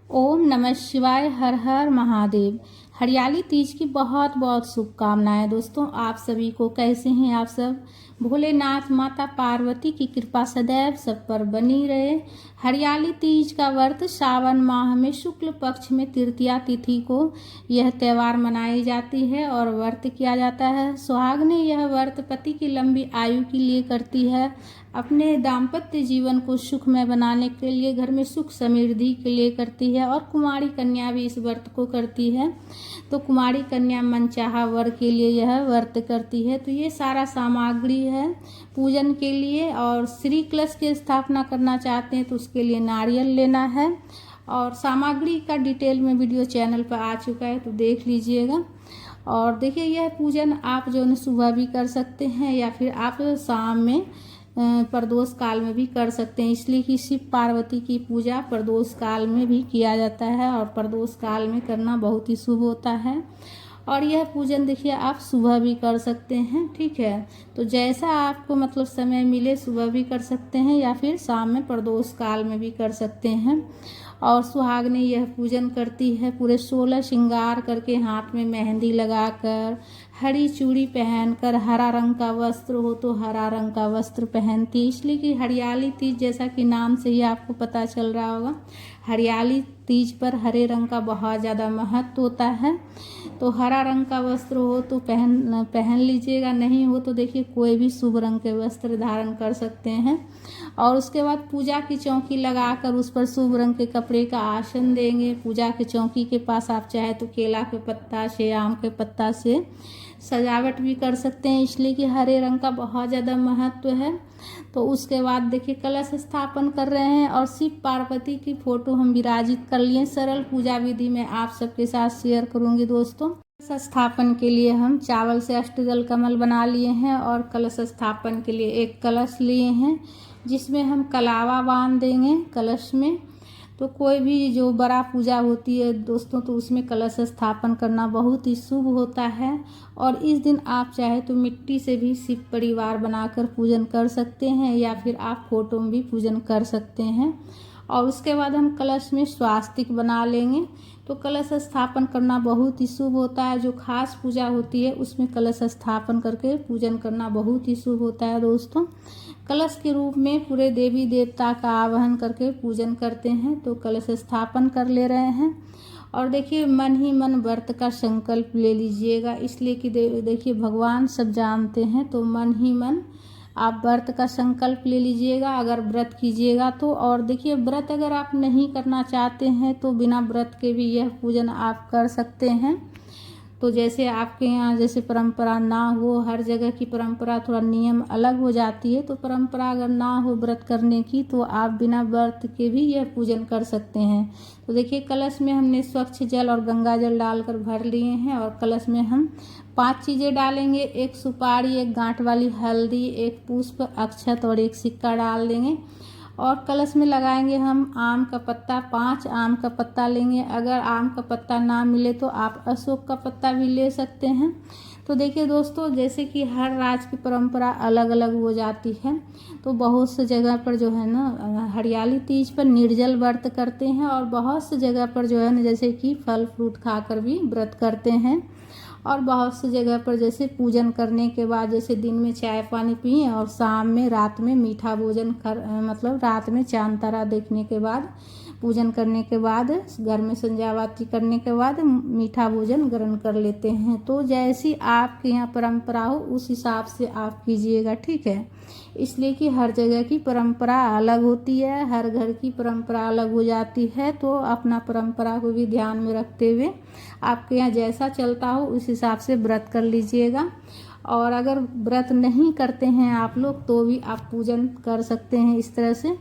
ओम नमः शिवाय। हर हर महादेव। हरियाली तीज की बहुत बहुत शुभकामनाएं दोस्तों। आप सभी को कैसे हैं आप सब। भोलेनाथ माता पार्वती की कृपा सदैव सब पर बनी रहे। हरियाली तीज का व्रत सावन माह में शुक्ल पक्ष में तृतीया तिथि को यह त्यौहार मनाई जाती है और व्रत किया जाता है। सुहागनें यह व्रत पति की लंबी आयु के लिए करती है, अपने दाम्पत्य जीवन को सुखमय बनाने के लिए, घर में सुख समृद्धि के लिए करती है। और कुमारी कन्या भी इस व्रत को करती है। तो कुमारी कन्या मनचाहा वर के लिए यह व्रत करती है। तो ये सारा सामग्री है पूजन के लिए। और श्री कलश की स्थापना करना चाहते हैं तो उसके लिए नारियल लेना है। और सामग्री का डिटेल में वीडियो चैनल पर आ चुका है, तो देख लीजिएगा। और देखिए, यह पूजन आप जो है सुबह भी कर सकते हैं या फिर आप शाम में प्रदोष काल में भी कर सकते हैं, इसलिए कि शिव पार्वती की पूजा प्रदोष काल में भी किया जाता है और प्रदोष काल में करना बहुत ही शुभ होता है। और यह पूजन देखिए आप सुबह भी कर सकते हैं, ठीक है। तो जैसा आपको मतलब समय मिले सुबह भी कर सकते हैं या फिर शाम में प्रदोष काल में भी कर सकते हैं। और सुहागनें यह पूजन करती है पूरे 16 श्रृंगार करके, हाथ में मेहंदी लगाकर, हरी चूड़ी पहनकर, हरा रंग का वस्त्र हो तो हरा रंग का वस्त्र पहनती, इसलिए कि हरियाली तीज जैसा कि नाम से ही आपको पता चल रहा होगा, हरियाली तीज पर हरे रंग का बहुत ज़्यादा महत्व होता है। तो हरा रंग का वस्त्र हो तो पहन लीजिएगा, नहीं हो तो देखिए कोई भी शुभ रंग के वस्त्र धारण कर सकते हैं। और उसके बाद पूजा की चौकी लगाकर उस पर शुभ रंग के कपड़े का आसन देंगे। पूजा की चौकी के पास आप चाहे तो केला के पत्ता से, आम के पत्ता से सजावट भी कर सकते हैं, इसलिए कि हरे रंग का बहुत ज़्यादा महत्व है। तो उसके बाद देखिए कलश स्थापन कर रहे हैं और शिव पार्वती की फोटो हम विराजित कर लिए। सरल पूजा विधि में आप सबके साथ शेयर करूंगी दोस्तों। कलश स्थापन के लिए हम चावल से अष्टदल कमल बना लिए हैं और कलश स्थापन के लिए एक कलश लिए हैं जिसमें हम कलावा बांध देंगे कलश में। तो कोई भी जो बड़ा पूजा होती है दोस्तों तो उसमें कलश स्थापन करना बहुत ही शुभ होता है। और इस दिन आप चाहे तो मिट्टी से भी शिव परिवार बनाकर पूजन कर सकते हैं या फिर आप फोटो में भी पूजन कर सकते हैं। और उसके बाद हम कलश में स्वास्तिक बना लेंगे। तो कलश स्थापन करना बहुत ही शुभ होता है। जो खास पूजा होती है उसमें कलश स्थापन करके पूजन करना बहुत ही शुभ होता है दोस्तों। कलश के रूप में पूरे देवी देवता का आवाहन करके पूजन करते हैं। तो कलश स्थापन कर ले रहे हैं। और देखिए मन ही मन व्रत का संकल्प ले लीजिएगा, इसलिए कि देखिए भगवान सब जानते हैं। तो मन ही मन आप व्रत का संकल्प ले लीजिएगा अगर व्रत कीजिएगा तो। और देखिए व्रत अगर आप नहीं करना चाहते हैं तो बिना व्रत के भी यह पूजन आप कर सकते हैं। तो जैसे आपके यहाँ जैसे परंपरा ना हो, हर जगह की परंपरा थोड़ा नियम अलग हो जाती है। तो परंपरा अगर ना हो व्रत करने की तो आप बिना व्रत के भी यह पूजन कर सकते हैं। तो देखिए कलश में हमने स्वच्छ जल और गंगा जल डालकर भर लिए हैं। और कलश में हम 5 चीज़ें डालेंगे, एक सुपारी, एक गांठ वाली हल्दी, एक पुष्प, अक्षत और एक सिक्का डाल देंगे। और कलश में लगाएंगे हम आम का पत्ता, 5 आम का पत्ता लेंगे। अगर आम का पत्ता ना मिले तो आप अशोक का पत्ता भी ले सकते हैं। तो देखिए दोस्तों, जैसे कि हर राज्य की परंपरा अलग अलग हो जाती है। तो बहुत से जगह पर जो है ना हरियाली तीज पर निर्जल व्रत करते हैं और बहुत से जगह पर जो है ना जैसे कि फल फ्रूट खाकर भी व्रत करते हैं। और बहुत सी जगह पर जैसे पूजन करने के बाद जैसे दिन में चाय पानी पिए और शाम में रात में मीठा भोजन मतलब रात में चांद तारा देखने के बाद, पूजन करने के बाद, घर में संध्या बाती करने के बाद मीठा भोजन ग्रहण कर लेते हैं। तो जैसी आपके यहाँ परंपरा हो उस हिसाब से आप कीजिएगा, ठीक है। इसलिए कि हर जगह की परंपरा अलग होती है, हर घर की परंपरा अलग हो जाती है। तो अपना परंपरा को भी ध्यान में रखते हुए आपके यहाँ जैसा चलता हो उस हिसाब से व्रत कर लीजिएगा। और अगर व्रत नहीं करते हैं आप लोग तो भी आप पूजन कर सकते हैं इस तरह से,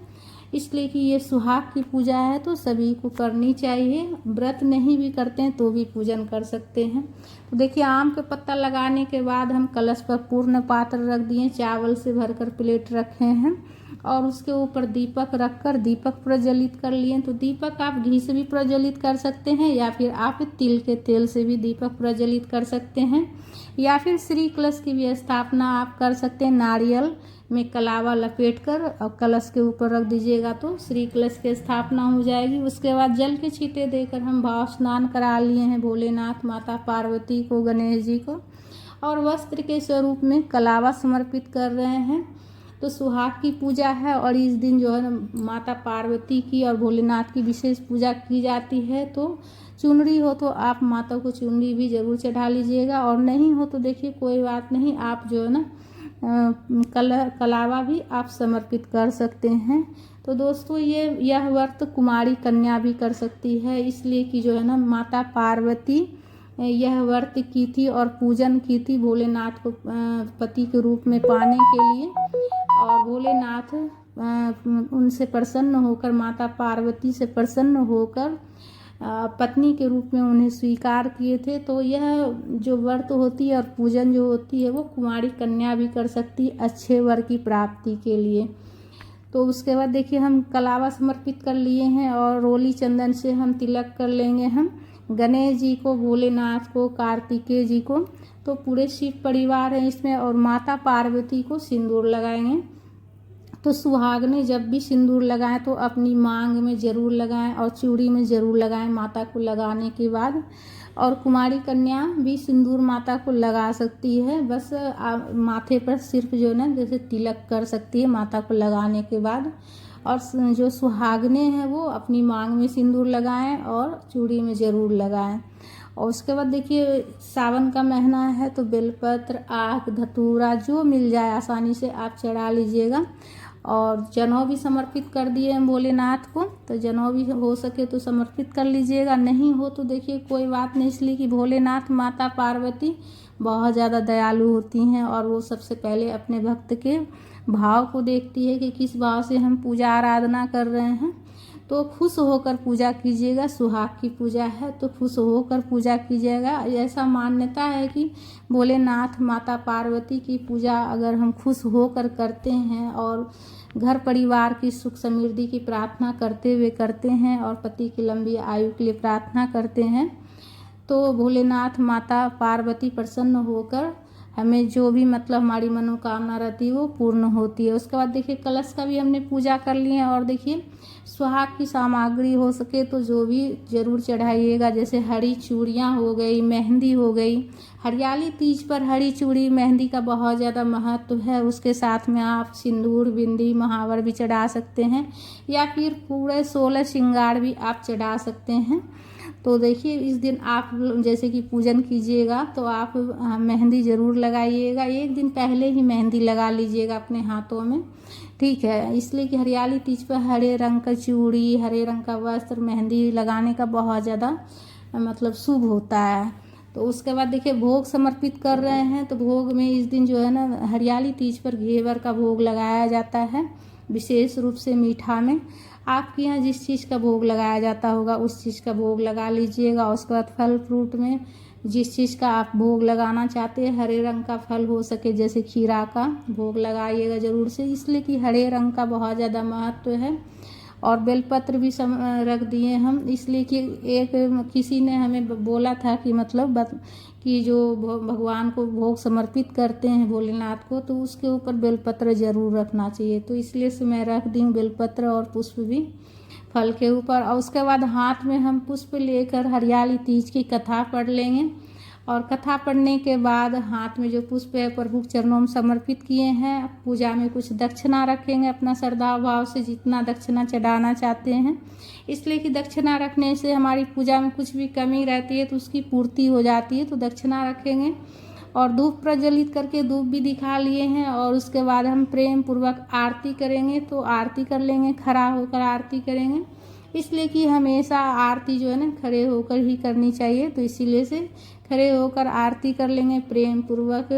इसलिए कि ये सुहाग की पूजा है तो सभी को करनी चाहिए। व्रत नहीं भी करते हैं तो भी पूजन कर सकते हैं। तो देखिए आम के पत्ता लगाने के बाद हम कलश पर पूर्ण पात्र रख दिए, चावल से भरकर प्लेट रखे हैं। और उसके ऊपर दीपक रखकर दीपक प्रज्वलित कर लिए। तो दीपक आप घी से भी प्रज्वलित कर सकते हैं या फिर आप तिल के तेल से भी दीपक प्रज्वलित कर सकते हैं, या फिर श्री कलश की भी स्थापना आप कर सकते हैं। नारियल में कलावा लपेटकर और कलश के ऊपर रख दीजिएगा तो श्री कलश की स्थापना हो जाएगी। उसके बाद जल के छींटे देकर हम भाव स्नान करा लिए हैं भोलेनाथ, माता पार्वती को, गणेश जी को, और वस्त्र के स्वरूप में कलावा समर्पित कर रहे हैं। तो सुहाग की पूजा है और इस दिन जो है ना माता पार्वती की और भोलेनाथ की विशेष पूजा की जाती है। तो चुनरी हो तो आप माता को चुनरी भी ज़रूर चढ़ा लीजिएगा, और नहीं हो तो देखिए कोई बात नहीं, आप जो है ना कलावा भी आप समर्पित कर सकते हैं। तो दोस्तों यह व्रत कुमारी कन्या भी कर सकती है, इसलिए कि जो है ना माता पार्वती यह व्रत की थी और पूजन की थी भोलेनाथ को पति के रूप में पाने के लिए, और भोलेनाथ उनसे प्रसन्न होकर, माता पार्वती से प्रसन्न होकर पत्नी के रूप में उन्हें स्वीकार किए थे। तो यह जो व्रत होती है और पूजन जो होती है वो कुमारी कन्या भी कर सकती है अच्छे वर की प्राप्ति के लिए। तो उसके बाद देखिए हम कलावा समर्पित कर लिए हैं और रोली चंदन से हम तिलक कर लेंगे हम गणेश जी को, भोलेनाथ को, कार्तिकेय जी को। तो पूरे शिव परिवार है इसमें, और माता पार्वती को सिंदूर लगाएंगे। तो सुहागने जब भी सिंदूर लगाएं तो अपनी मांग में ज़रूर लगाएं और चूड़ी में ज़रूर लगाएं माता को लगाने के बाद। और कुमारी कन्या भी सिंदूर माता को लगा सकती है, बस माथे पर सिर्फ जो ना जैसे तिलक कर सकती है माता को लगाने के बाद। और जो सुहागने हैं वो अपनी मांग में सिंदूर लगाएं और चूड़ी में ज़रूर लगाएं। और उसके बाद देखिए सावन का महीना है तो बेलपत्र, आक, धतूरा जो मिल जाए आसानी से आप चढ़ा लीजिएगा। और जनेऊ भी समर्पित कर दिए हैं भोलेनाथ को, तो जनेऊ भी हो सके तो समर्पित कर लीजिएगा, नहीं हो तो देखिए कोई बात नहीं, इसलिए कि भोलेनाथ माता पार्वती बहुत ज़्यादा दयालु होती हैं और वो सबसे पहले अपने भक्त के भाव को देखती है कि किस भाव से हम पूजा आराधना कर रहे हैं। तो खुश होकर पूजा कीजिएगा, सुहाग की पूजा है तो खुश होकर पूजा कीजिएगा। ऐसा मान्यता है कि भोलेनाथ माता पार्वती की पूजा अगर हम खुश होकर करते हैं और घर परिवार की सुख समृद्धि की प्रार्थना करते हुए करते हैं और पति की लंबी आयु के लिए प्रार्थना करते हैं, तो भोलेनाथ माता पार्वती प्रसन्न होकर हमें जो भी मतलब हमारी मनोकामना रहती है वो पूर्ण होती है। उसके बाद देखिए कलश का भी हमने पूजा कर ली है। और देखिए सुहाग की सामग्री हो सके तो जो भी ज़रूर चढ़ाइएगा, जैसे हरी चूड़ियाँ हो गई, मेहंदी हो गई। हरियाली तीज पर हरी चूड़ी मेहंदी का बहुत ज़्यादा महत्व है। उसके साथ में आप सिंदूर, बिंदी, महावर भी चढ़ा सकते हैं, या फिर पूरे 16 श्रृंगार भी आप चढ़ा सकते हैं। तो देखिए इस दिन आप जैसे कि पूजन कीजिएगा तो आप मेहंदी ज़रूर लगाइएगा, एक दिन पहले ही मेहंदी लगा लीजिएगा अपने हाथों में, ठीक है। इसलिए कि हरियाली तीज पर हरे रंग का चूड़ी, हरे रंग का वस्त्र, मेहंदी लगाने का बहुत ज़्यादा मतलब शुभ होता है। तो उसके बाद देखिए भोग समर्पित कर रहे हैं, तो भोग में इस दिन जो है ना हरियाली तीज पर घेवर का भोग लगाया जाता है, विशेष रूप से मीठा में। आपके यहाँ जिस चीज़ का भोग लगाया जाता होगा उस चीज़ का भोग लगा लीजिएगा। उसके बाद फल फ्रूट में जिस चीज़ का आप भोग लगाना चाहते हैं, हरे रंग का फल हो सके जैसे खीरा का भोग लगाइएगा ज़रूर से, इसलिए कि हरे रंग का बहुत ज़्यादा महत्व है। और बेलपत्र भी रख दिए हम, इसलिए कि एक किसी ने हमें बोला था कि मतलब कि जो भगवान को भोग समर्पित करते हैं भोलेनाथ को तो उसके ऊपर बेलपत्र ज़रूर रखना चाहिए, तो इसलिए से मैं रख दी हूँ बेलपत्र और पुष्प भी फल के ऊपर। और उसके बाद हाथ में हम पुष्प लेकर हरियाली तीज की कथा पढ़ लेंगे, और कथा पढ़ने के बाद हाथ में जो पुष्प है प्रभु के चरणों में समर्पित किए हैं। पूजा में कुछ दक्षिणा रखेंगे अपना श्रद्धा भाव से, जितना दक्षिणा चढ़ाना चाहते हैं, इसलिए कि दक्षिणा रखने से हमारी पूजा में कुछ भी कमी रहती है तो उसकी पूर्ति हो जाती है, तो दक्षिणा रखेंगे। और धूप प्रज्वलित करके धूप भी दिखा लिए हैं, और उसके बाद हम प्रेम पूर्वक आरती करेंगे, तो आरती कर लेंगे, खड़ा होकर आरती करेंगे, इसलिए कि हमेशा आरती जो है ना खड़े होकर ही करनी चाहिए, तो इसीलिए से खड़े होकर आरती कर लेंगे प्रेम पूर्वक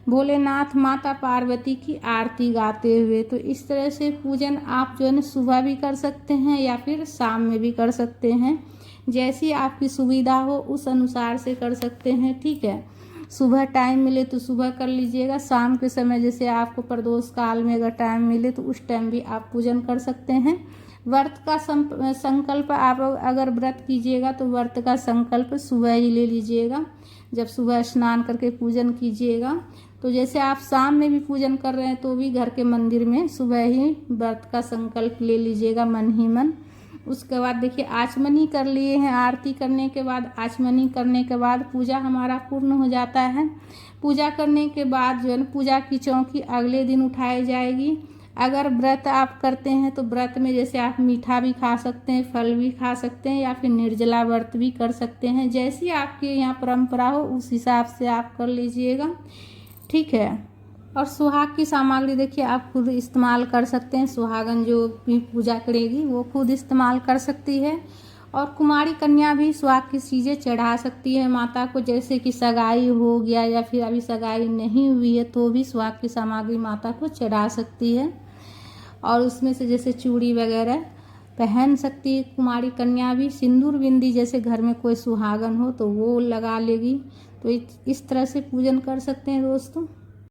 भोलेनाथ माता पार्वती की आरती गाते हुए। तो इस तरह से पूजन आप जो है ना सुबह भी कर सकते हैं या फिर शाम में भी कर सकते हैं, जैसी आपकी सुविधा हो उस अनुसार से कर सकते हैं, ठीक है। सुबह टाइम मिले तो सुबह कर लीजिएगा, शाम के समय जैसे आपको प्रदोष काल में अगर टाइम मिले तो उस टाइम भी आप पूजन कर सकते हैं। व्रत का संकल्प आप अगर व्रत कीजिएगा तो व्रत का संकल्प सुबह ही ले लीजिएगा, जब सुबह स्नान करके पूजन कीजिएगा। तो जैसे आप शाम में भी पूजन कर रहे हैं तो भी घर के मंदिर में सुबह ही व्रत का संकल्प ले लीजिएगा मन ही मन। उसके बाद देखिए आचमनी कर लिए हैं, आरती करने के बाद आचमनी करने के बाद पूजा हमारा पूर्ण हो जाता है। पूजा करने के बाद जो है ना पूजा की चौकी अगले दिन उठाई जाएगी। अगर व्रत आप करते हैं तो व्रत में जैसे आप मीठा भी खा सकते हैं, फल भी खा सकते हैं, या फिर निर्जला व्रत भी कर सकते हैं। जैसी आपके यहाँ परंपरा हो उस हिसाब से आप कर लीजिएगा, ठीक है। और सुहाग की सामग्री देखिए आप खुद इस्तेमाल कर सकते हैं, सुहागन जो भी पूजा करेगी वो खुद इस्तेमाल कर सकती है। और कुमारी कन्या भी सुहाग की चीज़ें चढ़ा सकती है माता को, जैसे कि सगाई हो गया या फिर अभी सगाई नहीं हुई है तो भी सुहाग की सामग्री माता को चढ़ा सकती है। और उसमें से जैसे चूड़ी वगैरह पहन सकती है कुमारी कन्या भी। सिंदूर बिंदी जैसे घर में कोई सुहागन हो तो वो लगा लेगी। तो इस तरह से पूजन कर सकते हैं दोस्तों।